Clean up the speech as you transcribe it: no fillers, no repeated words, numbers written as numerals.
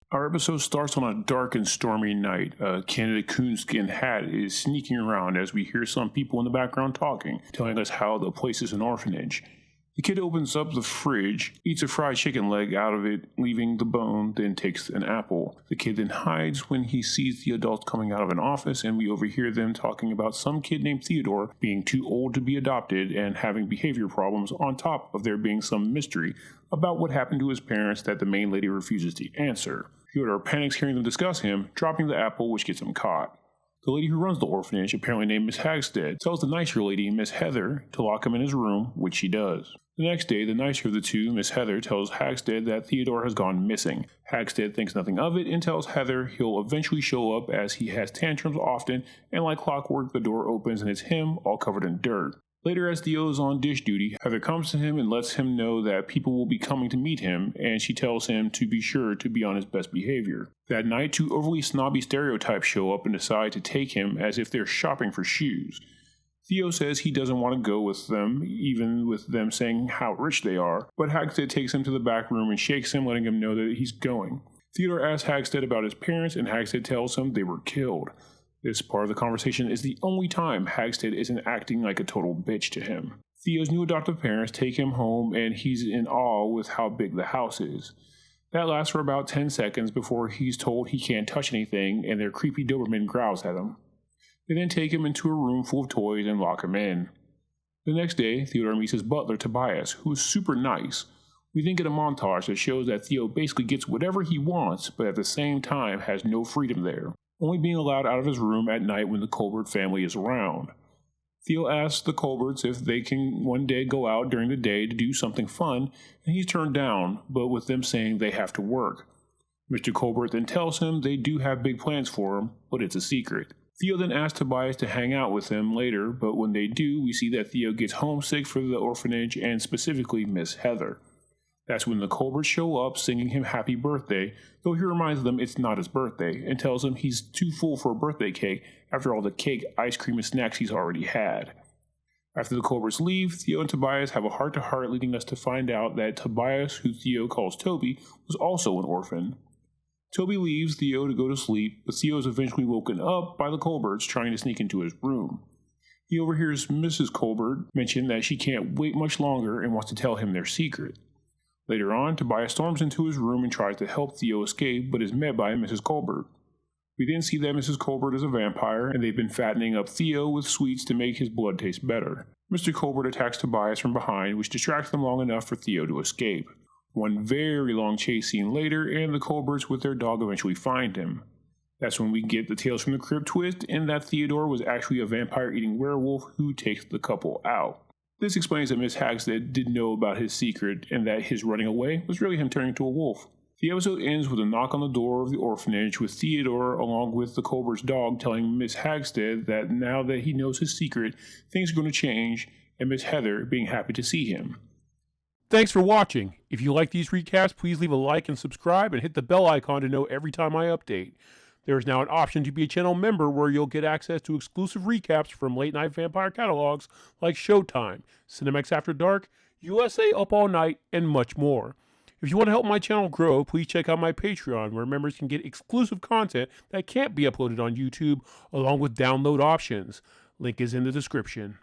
Our episode starts on a dark and stormy night. A Canada coonskin hat is sneaking around as we hear some people in the background talking, telling us how the place is an orphanage. The kid opens up the fridge, eats a fried chicken leg out of it, leaving the bone, then takes an apple. The kid then hides when he sees the adults coming out of an office, and we overhear them talking about some kid named Theodore being too old to be adopted and having behavior problems, on top of there being some mystery about what happened to his parents that the main lady refuses to answer. Theodore panics hearing them discuss him, dropping the apple, which gets him caught. The lady who runs the orphanage, apparently named Miss Hagstead, tells the nicer lady, Miss Heather, to lock him in his room, which she does. The next day, the nicer of the two, Miss Heather, tells Hagstead that Theodore has gone missing. Hagstead thinks nothing of it and tells Heather he'll eventually show up as he has tantrums often, and like clockwork, the door opens and it's him, all covered in dirt. Later, as Theo is on dish duty, Heather comes to him and lets him know that people will be coming to meet him, and she tells him to be sure to be on his best behavior. That night, two overly snobby stereotypes show up and decide to take him as if they're shopping for shoes. Theo says he doesn't want to go with them, even with them saying how rich they are, but Hagstead takes him to the back room and shakes him, letting him know that he's going. Theodore asks Hagstead about his parents, and Hagstead tells him they were killed. This part of the conversation is the only time Hagstead isn't acting like a total bitch to him. Theo's new adoptive parents take him home, and he's in awe with how big the house is. That lasts for about 10 seconds before he's told he can't touch anything, and their creepy Doberman growls at him. They then take him into a room full of toys and lock him in. The next day, Theodore meets his butler, Tobias, who is super nice. We then get a montage that shows that Theo basically gets whatever he wants, but at the same time has no freedom there, only being allowed out of his room at night when the Colbert family is around. Theo asks the Colberts if they can one day go out during the day to do something fun, and he's turned down, but with them saying they have to work. Mr. Colbert then tells him they do have big plans for him, but it's a secret. Theo then asks Tobias to hang out with him later, but when they do, we see that Theo gets homesick for the orphanage and specifically Miss Heather. That's when the Colberts show up singing him happy birthday, though he reminds them it's not his birthday and tells them he's too full for a birthday cake after all the cake, ice cream, and snacks he's already had. After the Colberts leave, Theo and Tobias have a heart-to-heart, leading us to find out that Tobias, who Theo calls Toby, was also an orphan. Toby leaves Theo to go to sleep, but Theo is eventually woken up by the Colberts trying to sneak into his room. He overhears Mrs. Colbert mention that she can't wait much longer and wants to tell him their secret. Later on, Tobias storms into his room and tries to help Theo escape, but is met by Mrs. Colbert. We then see that Mrs. Colbert is a vampire, and they've been fattening up Theo with sweets to make his blood taste better. Mr. Colbert attacks Tobias from behind, which distracts them long enough for Theo to escape. One very long chase scene later, and the Colberts with their dog eventually find him. That's when we get the Tales from the Crypt twist, and that Theodore was actually a vampire-eating werewolf who takes the couple out. This explains that Miss Hagstead didn't know about his secret, and that his running away was really him turning into a wolf. The episode ends with a knock on the door of the orphanage, with Theodore, along with the Colbert's dog, telling Miss Hagstead that now that he knows his secret, things are going to change, and Miss Heather being happy to see him. Thanks for watching. If you like these recaps, please leave a like and subscribe, and hit the bell icon to know every time I update. There is now an option to be a channel member where you'll get access to exclusive recaps from late-night vampire catalogs like Showtime, Cinemax After Dark, USA Up All Night, and much more. If you want to help my channel grow, please check out my Patreon, where members can get exclusive content that can't be uploaded on YouTube, along with download options. Link is in the description.